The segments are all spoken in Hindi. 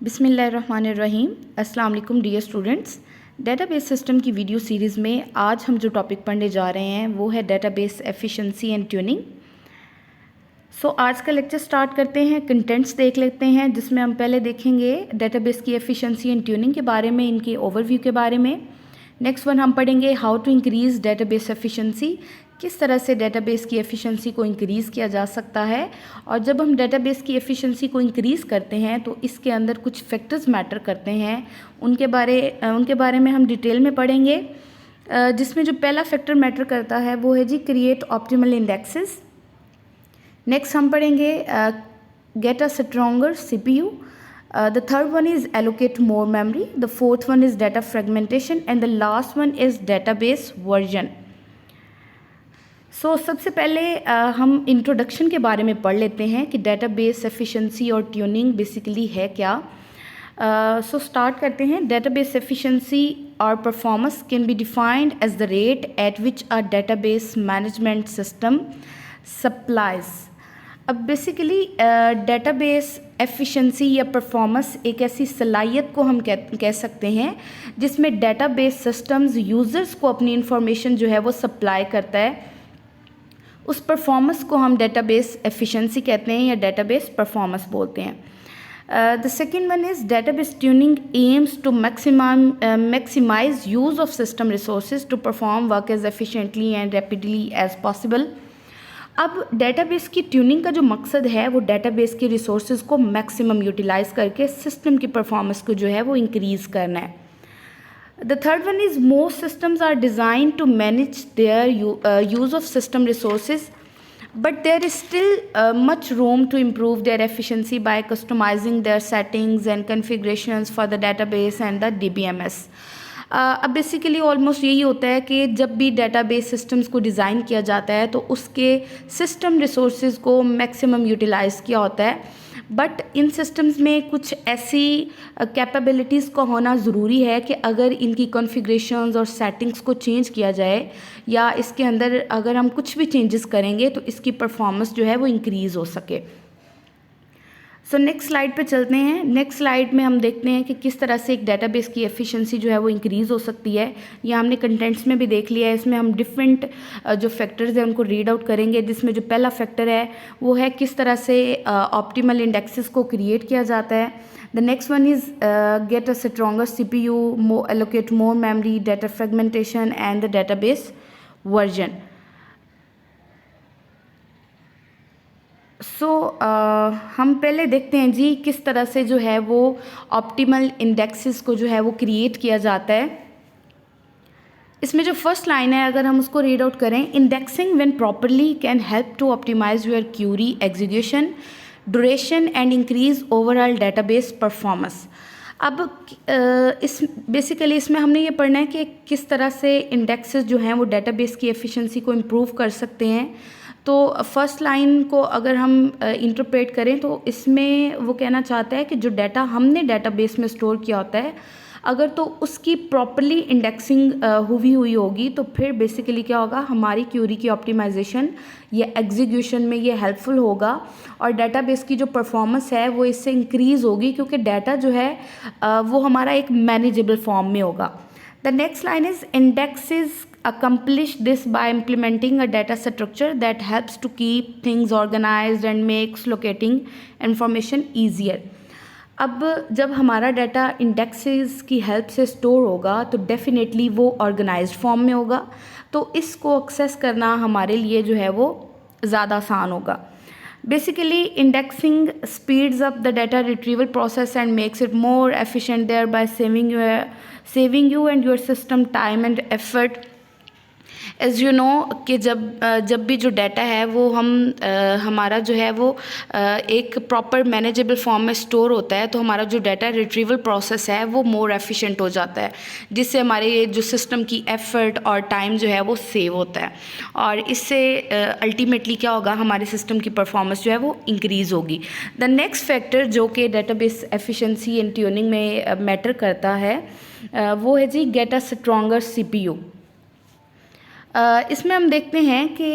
बिस्मिल्लाहिर्रहमानिर्रहीम। अस्सलाम वालेकुम डियर स्टूडेंट्स। डेटाबेस सिस्टम की वीडियो सीरीज़ में आज हम जो टॉपिक पढ़ने जा रहे हैं वो है डेटाबेस एफिशिएंसी एंड ट्यूनिंग। आज का लेक्चर स्टार्ट करते हैं। कंटेंट्स देख लेते हैं जिसमें हम पहले देखेंगे डेटाबेस की एफिशिएंसी एंड ट्यूनिंग के बारे में, इनके ओवरव्यू के बारे में। नेक्स्ट वन हम पढ़ेंगे how to increase database efficiency, किस तरह से डेटाबेस की एफिशिएंसी को इंक्रीज़ किया जा सकता है। और जब हम डेटाबेस की एफिशिएंसी को इंक्रीज़ करते हैं तो इसके अंदर कुछ फैक्टर्स मैटर करते हैं, उनके बारे में हम डिटेल में पढ़ेंगे। जिसमें जो पहला फैक्टर मैटर करता है वो है जी क्रिएट ऑप्टिमल इंडेक्सेस। नेक्स्ट हम पढ़ेंगे get a stronger CPU। The third one is allocate more memory. The fourth one is data fragmentation and the last one is database version. सबसे पहले हम इंट्रोडक्शन के बारे में पढ़ लेते हैं कि डेटाबेस एफिशिएंसी और ट्यूनिंग बेसिकली है क्या। स्टार्ट करते हैं। डेटाबेस एफिशिएंसी और performance can be defined as the rate at which a database management system supplies. अब बेसिकली डेटाबेस एफिशिएंसी या परफॉर्मेंस एक ऐसी सलाहियत को हम कह सकते हैं जिसमें डेटाबेस सिस्टम्स यूज़र्स को अपनी इंफॉर्मेशन जो है वो सप्लाई करता है। उस परफॉर्मेंस को हम डेटाबेस एफिशिएंसी कहते हैं या डेटाबेस परफॉर्मेंस बोलते हैं। The second one is database tuning aims to maximise use of system resources to perform work as efficiently and rapidly as possible. अब डेटाबेस की ट्यूनिंग का जो मकसद है वो डेटाबेस के रिसोर्सेज को मैक्सिमम यूटिलाइज़ करके सिस्टम की परफॉर्मेंस को जो है वो इंक्रीज़ करना है। The third one is most systems are designed to manage their use of system resources, but there is still much room to improve their efficiency by customizing their settings and configurations for the database and the DBMS. अब बेसिकली ऑलमोस्ट यही होता है कि जब भी डेटाबेस सिस्टम्स को डिज़ाइन किया जाता है तो उसके सिस्टम रिसोर्सेज को मैक्सिमम यूटिलाइज़ किया होता है, बट इन सिस्टम्स में कुछ ऐसी कैपेबिलिटीज़ का होना ज़रूरी है कि अगर इनकी कॉन्फ़िगरेशंस और सेटिंग्स को चेंज किया जाए या इसके अंदर अगर हम कुछ भी चेंजेस करेंगे तो इसकी परफॉर्मेंस जो है वो इंक्रीज़ हो सके। नेक्स्ट स्लाइड पे चलते हैं। नेक्स्ट स्लाइड में हम देखते हैं कि किस तरह से एक डेटाबेस की एफिशिएंसी जो है वो इंक्रीज़ हो सकती है। यह हमने कंटेंट्स में भी देख लिया है। इसमें हम डिफरेंट जो फैक्टर्स हैं उनको रीड आउट करेंगे, जिसमें जो पहला फैक्टर है वो है किस तरह से ऑप्टिमल इंडेक्सेस को क्रिएट किया जाता है। The next one is get a stronger CPU, allocate more memory, data fragmentation and the database version. हम पहले देखते हैं जी किस तरह से जो है वो ऑप्टिमल इंडेक्सेस को जो है वो क्रिएट किया जाता है। इसमें जो फर्स्ट लाइन है अगर हम उसको रीड आउट करें, indexing when properly can help to optimise your query execution duration and increase overall database performance. अब बेसिकली इसमें हमने ये पढ़ना है कि किस तरह से इंडेक्सेस जो हैं वो डेटाबेस की एफिशिएंसी को इम्प्रूव कर सकते हैं। तो फर्स्ट लाइन को अगर हम इंटरप्रेट करें तो इसमें वो कहना चाहता है कि जो डाटा हमने डेटाबेस में स्टोर किया होता है अगर तो उसकी प्रॉपरली इंडेक्सिंग हुई होगी तो फिर बेसिकली क्या होगा, हमारी क्यूरी की ऑप्टिमाइजेशन या एग्जीक्यूशन में ये हेल्पफुल होगा और डेटाबेस की जो परफॉर्मेंस है वो इससे इंक्रीज़ होगी क्योंकि डाटा जो है वो हमारा एक मैनेजेबल फॉर्म में होगा। The next line is indexes accomplish this by implementing a data structure that helps to keep things organized and makes locating information easier. अब जब हमारा डाटा इंडेक्सेस की हेल्प से स्टोर होगा तो डेफिनेटली वो ऑर्गेनाइज्ड फॉर्म में होगा, तो इसको एक्सेस करना हमारे लिए जो है वो ज़्यादा आसान होगा। Basically, indexing speeds up the data retrieval process and makes it more efficient, thereby saving you and your system time and effort. As you know कि जब भी जो डाटा है वो हमारा जो है वो एक प्रॉपर मैनेजेबल फॉर्म में स्टोर होता है तो हमारा जो डाटा रिट्रीवल प्रोसेस है वो मोर एफिशिएंट हो जाता है, जिससे हमारे जो सिस्टम की एफर्ट और टाइम जो है वो सेव होता है और इससे अल्टीमेटली क्या होगा, हमारे सिस्टम की परफॉर्मेंस जो है वो इंक्रीज़ होगी। द नेक्स्ट फैक्टर जो कि डेटाबेस एफिशिएंसी एंड ट्यूनिंग में मैटर करता है वो है जी गेट अ स्ट्रॉन्गर CPU। इसमें हम देखते हैं कि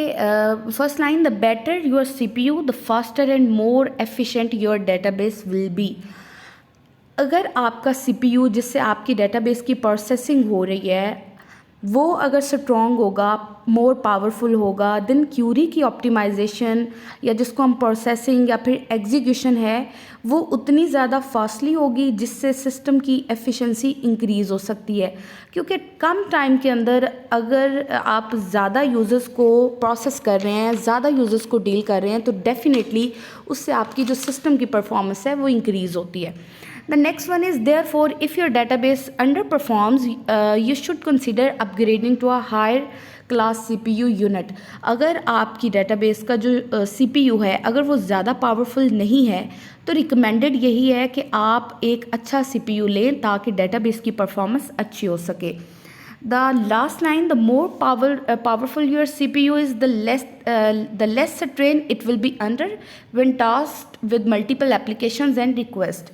first line, the better your CPU the faster and more efficient your database will be. अगर आपका सीपीयू जिससे आपकी डेटाबेस की प्रोसेसिंग हो रही है वो अगर स्ट्रॉन्ग होगा, मोर पावरफुल होगा, देन क्यूरी की ऑप्टिमाइजेशन या जिसको हम प्रोसेसिंग या फिर एग्जीक्यूशन है वो उतनी ज़्यादा फास्टली होगी जिससे सिस्टम की एफिशिएंसी इंक्रीज़ हो सकती है। क्योंकि कम टाइम के अंदर अगर आप ज़्यादा यूज़र्स को प्रोसेस कर रहे हैं, ज़्यादा यूज़र्स को डील कर रहे हैं, तो डेफिनेटली उससे आपकी जो सिस्टम की परफॉर्मेंस है वो इंक्रीज़ होती है। The next one is, therefore, if your database underperforms, you should consider upgrading to a higher class CPU unit. अगर आपकी database का जो CPU है अगर वो ज़्यादा पावरफुल नहीं है तो रिकमेंडेड यही है कि आप एक अच्छा CPU लें ताकि database की परफॉर्मेंस अच्छी हो सके। The last line, the more powerful your CPU is, the less strain it will be under when tasked with multiple applications and requests.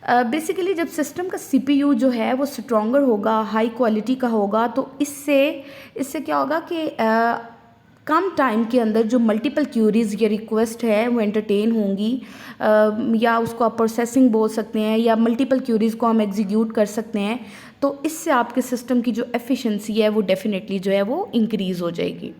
Basically जब सिस्टम का सीपीयू जो है वो स्ट्रॉन्गर होगा, हाई क्वालिटी का होगा, तो इससे क्या होगा कि कम टाइम के अंदर जो मल्टीपल क्यूरीज़ या रिक्वेस्ट है वो एंटरटेन होंगी, या उसको आप प्रोसेसिंग बोल सकते हैं, या मल्टीपल क्यूरीज़ को हम एग्जीक्यूट कर सकते हैं। तो इससे आपके सिस्टम की जो एफिशिएंसी है वो डेफिनेटली जो है वो इंक्रीज़ हो जाएगी।